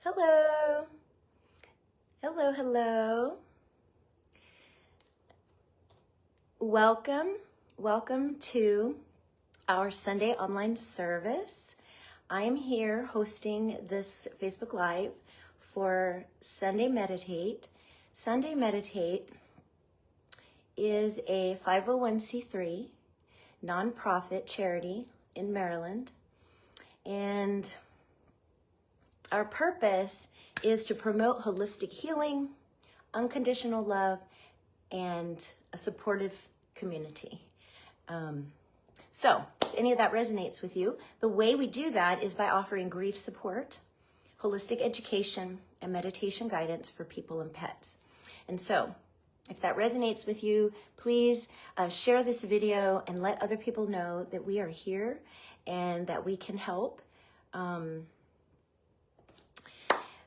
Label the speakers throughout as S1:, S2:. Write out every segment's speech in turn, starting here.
S1: Hello. Hello, hello. Welcome to our Sunday online service. I am here hosting this Facebook Live for Sunday Meditate. Sunday Meditate is a 501c3 nonprofit charity in Maryland, and our purpose is to promote holistic healing, unconditional love, and a supportive community. So if any of that resonates with you, the way we do that is by offering grief support, holistic education, and meditation guidance for people and pets. And so if that resonates with you, please share this video and let other people know that we are here and that we can help.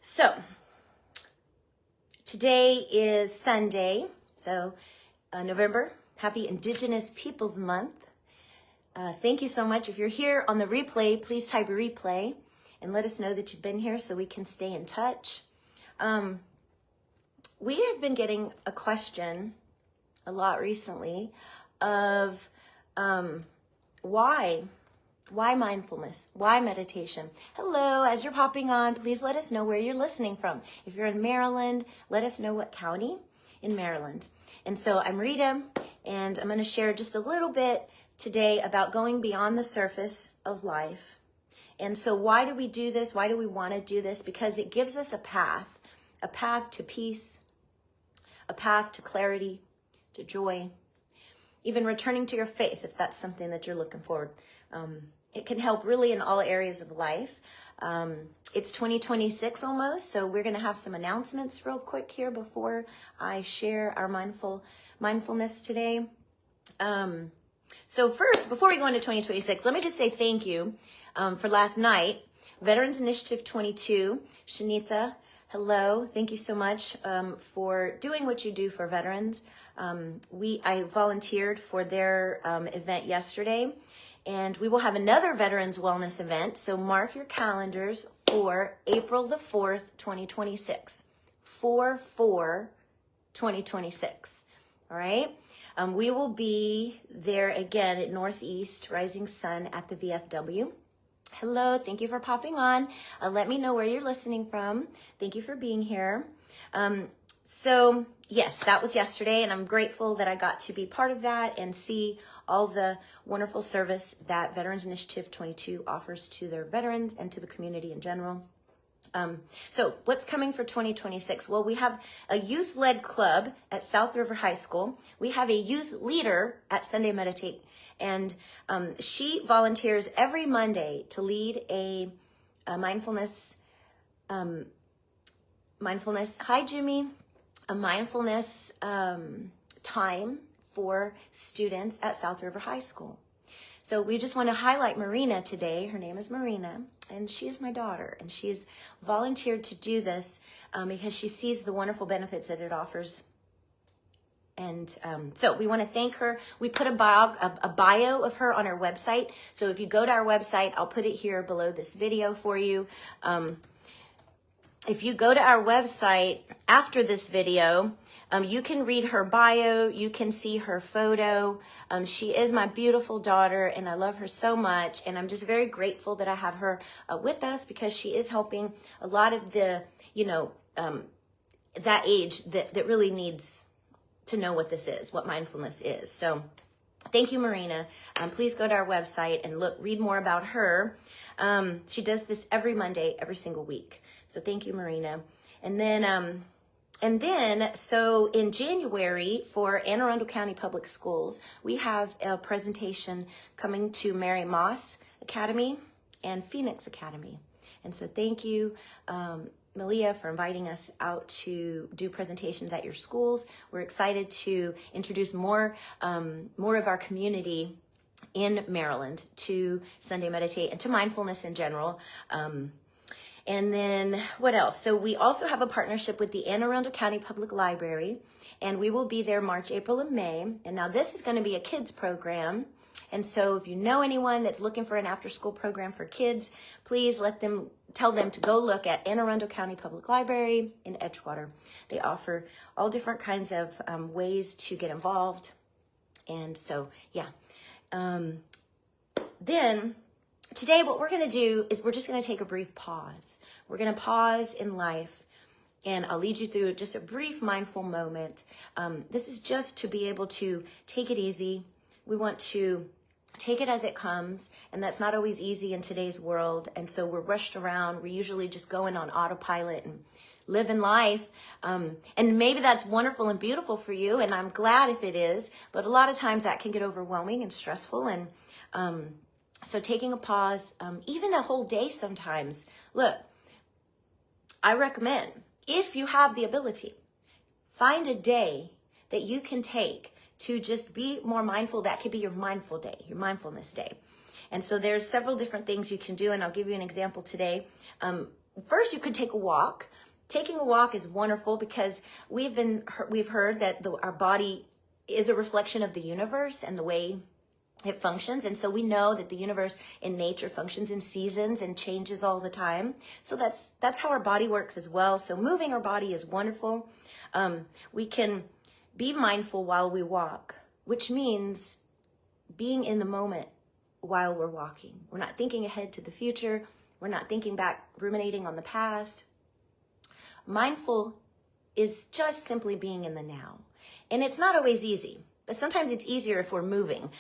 S1: So today is Sunday, so November. Happy Indigenous Peoples Month. Thank you so much. If you're here on the replay, please type replay and let us know that you've been here so we can stay in touch. We have been getting a question a lot recently of why mindfulness? Why meditation? Hello, as you're popping on, please let us know where you're listening from. If you're in Maryland, let us know what county in Maryland. And so I'm Rita, and I'm going to share just a little bit today about going beyond the surface of life. And so why do we do this? Why do we want to do this? Because it gives us a path to peace, a path to clarity, to joy, even returning to your faith if that's something that you're looking for. It can help really in all areas of life. It's 2026 almost, so we're going to have some announcements real quick here before I share our mindfulness today. So first, before we go into 2026, let me just say thank you for last night. Veterans Initiative 22, Shanitha, hello. Thank you so much for doing what you do for veterans. I volunteered for their event yesterday, and we will have another Veterans Wellness event. So mark your calendars for April the 4th, 2026. 4/4/2026. All right. We will be there again at Northeast Rising Sun at the VFW. Hello, thank you for popping on. Let me know where you're listening from. Thank you for being here. So yes, that was yesterday, and I'm grateful that I got to be part of that and see all the wonderful service that Veterans Initiative 22 offers to their veterans and to the community in general. So what's coming for 2026? Well, we have a youth-led club at South River High School. We have a youth leader at Sunday Meditate, and she volunteers every Monday to lead a mindfulness. Hi, Jimmy. A mindfulness time for students at South River High School. So we just want to highlight Marina today. Her name is Marina, and she is my daughter, and she's volunteered to do this because she sees the wonderful benefits that it offers. And so we want to thank her. We put a bio of her on our website. So if you go to our website, I'll put it here below this video for you. If you go to our website after this video, you can read her bio, you can see her photo. She is my beautiful daughter, and I love her so much, and I'm just very grateful that I have her with us because she is helping a lot of the, that age that really needs to know what this is, what mindfulness is. So thank you, Marina. Please go to our website and read more about her. She does this every Monday, every single week. So thank you, Marina. And then, so in January for Anne Arundel County Public Schools, we have a presentation coming to Mary Moss Academy and Phoenix Academy. And so thank you, Malia, for inviting us out to do presentations at your schools. We're excited to introduce more of our community in Maryland to Sunday Meditate and to mindfulness in general. And then what else? So we also have a partnership with the Anne Arundel County Public Library, and we will be there March, April, and May. And now this is going to be a kids program, And so if you know anyone that's looking for an after-school program for kids, please tell them to go look at Anne Arundel County Public Library in Edgewater. They offer all different kinds of ways to get involved. And so, yeah. Then today what we're going to do is we're just going to take a brief pause. We're going to pause in life, and I'll lead you through just a brief mindful moment. This is just to be able to take it easy. We want to take it as it comes, and that's not always easy in today's world. And so we're rushed around. We're usually just going on autopilot and living life. And maybe that's wonderful and beautiful for you, and I'm glad if it is, but a lot of times that can get overwhelming and stressful. And so taking a pause, even a whole day sometimes. Look, I recommend, if you have the ability, find a day that you can take to just be more mindful. That could be your mindful day, your mindfulness day. And so there's several different things you can do, and I'll give you an example today. First, you could take a walk. Taking a walk is wonderful because we've heard that our body is a reflection of the universe and the way it functions. And so we know that the universe in nature functions in seasons and changes all the time. So that's how our body works as well. So moving our body is wonderful. We can be mindful while we walk, which means being in the moment while we're walking. We're not thinking ahead to the future. We're not thinking back, ruminating on the past. Mindful is just simply being in the now. And it's not always easy, but sometimes it's easier if we're moving.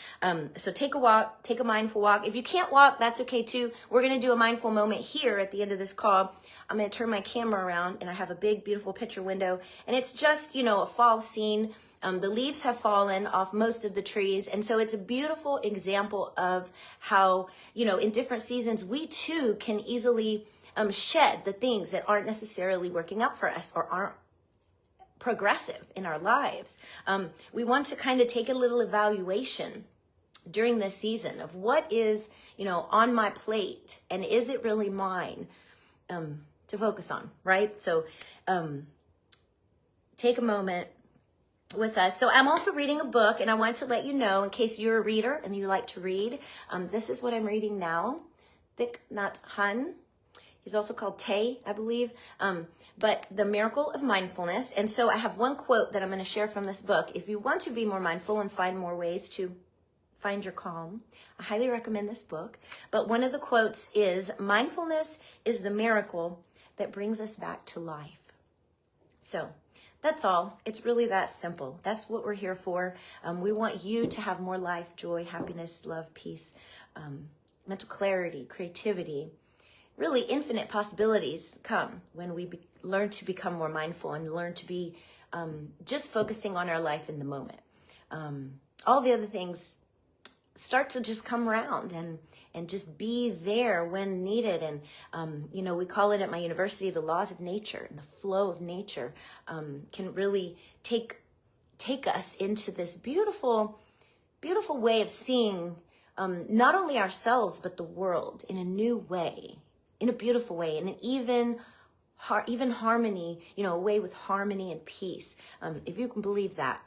S1: So take a walk, take a mindful walk. If you can't walk, that's okay too. We're going to do a mindful moment here at the end of this call. I'm going to turn my camera around, and I have a big, beautiful picture window. And it's just, a fall scene. The leaves have fallen off most of the trees. And so it's a beautiful example of how, in different seasons, we too can easily shed the things that aren't necessarily working out for us or aren't progressive in our lives. We want to kind of take a little evaluation during this season of what is, on my plate, and is it really mine to focus on, right? So take a moment with us. So I'm also reading a book, and I want to let you know, in case you're a reader and you like to read, this is what I'm reading now. Thich Nhat Hanh. He's also called Tay, I believe, but The Miracle of Mindfulness. And so I have one quote that I'm going to share from this book. If you want to be more mindful and find more ways to find your calm, I highly recommend this book. But one of the quotes is, mindfulness is the miracle that brings us back to life. So that's all. It's really that simple. That's what we're here for. We want you to have more life, joy, happiness, love, peace, mental clarity, creativity. Really infinite possibilities come when we learn to become more mindful and learn to be just focusing on our life in the moment. All the other things start to just come around and just be there when needed. And, we call it at my university, the laws of nature and the flow of nature can really take us into this beautiful, beautiful way of seeing not only ourselves, but the world in a new way. In a beautiful way, in an even harmony, a way with harmony and peace, if you can believe that.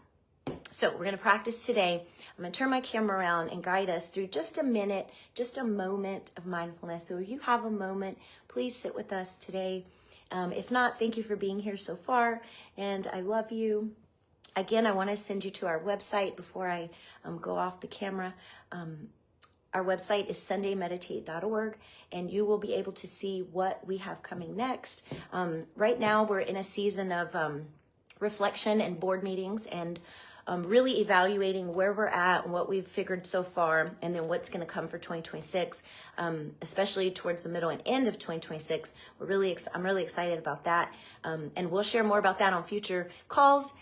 S1: So we're going to practice today. I'm going to turn my camera around and guide us through just a minute, just a moment of mindfulness. So if you have a moment, please sit with us today. If not, thank you for being here so far, and I love you. Again, I want to send you to our website before I go off the camera. Our website is sundaymeditate.org, and you will be able to see what we have coming next. Right now, we're in a season of reflection and board meetings and really evaluating where we're at and what we've figured so far, and then what's going to come for 2026, especially towards the middle and end of 2026. I'm really excited about that, and we'll share more about that on future calls.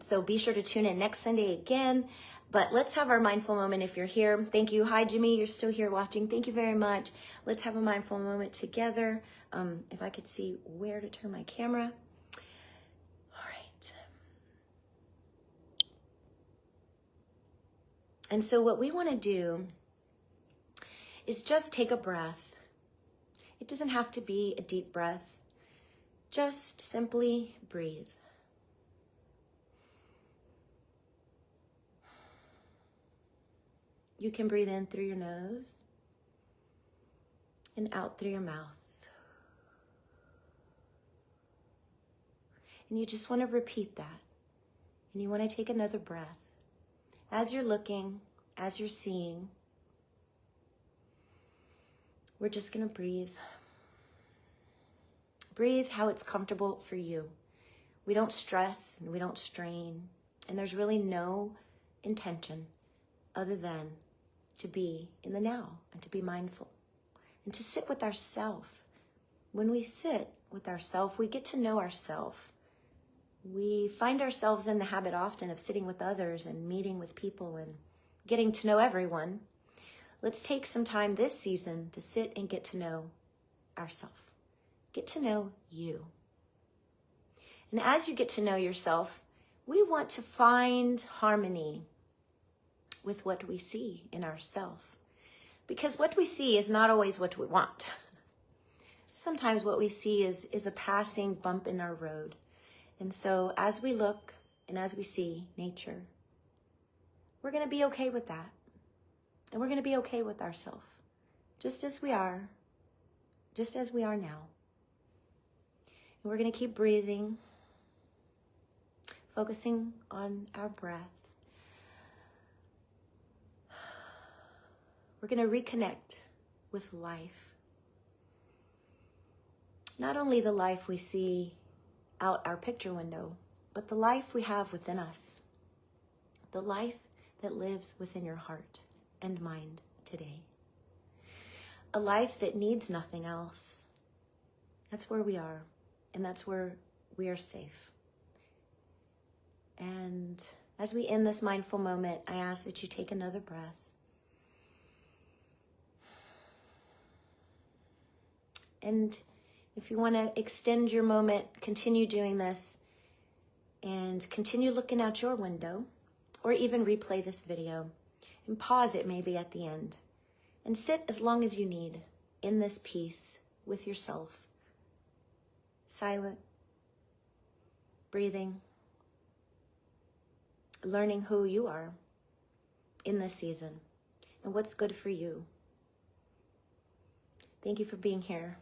S1: So be sure to tune in next Sunday again. But let's have our mindful moment if you're here. Thank you. Hi, Jimmy. You're still here watching. Thank you very much. Let's have a mindful moment together. If I could see where to turn my camera. All right. And so what we want to do is just take a breath. It doesn't have to be a deep breath. Just simply breathe. You can breathe in through your nose and out through your mouth. And you just want to repeat that. And you want to take another breath. As you're looking, as you're seeing, we're just going to breathe. Breathe how it's comfortable for you. We don't stress and we don't strain. And there's really no intention other than to be in the now and to be mindful and to sit with ourself. When we sit with ourself, we get to know ourself. We find ourselves in the habit often of sitting with others and meeting with people and getting to know everyone. Let's take some time this season to sit and get to know ourselves. Get to know you. And as you get to know yourself, we want to find harmony with what we see in ourselves. Because what we see is not always what we want. Sometimes what we see is a passing bump in our road. And so as we look and as we see nature, we're going to be okay with that. And we're going to be okay with ourselves, just as we are now. And we're going to keep breathing, focusing on our breath. We're going to reconnect with life. Not only the life we see out our picture window, but the life we have within us. The life that lives within your heart and mind today. A life that needs nothing else. That's where we are, and that's where we are safe. And as we end this mindful moment, I ask that you take another breath. And if you want to extend your moment, continue doing this and continue looking out your window, or even replay this video and pause it maybe at the end and sit as long as you need in this peace with yourself. Silent, breathing, learning who you are in this season and what's good for you. Thank you for being here.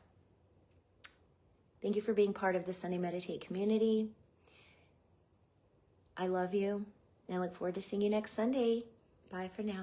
S1: Thank you for being part of the Sunday Meditate community. I love you, and I look forward to seeing you next Sunday. Bye for now.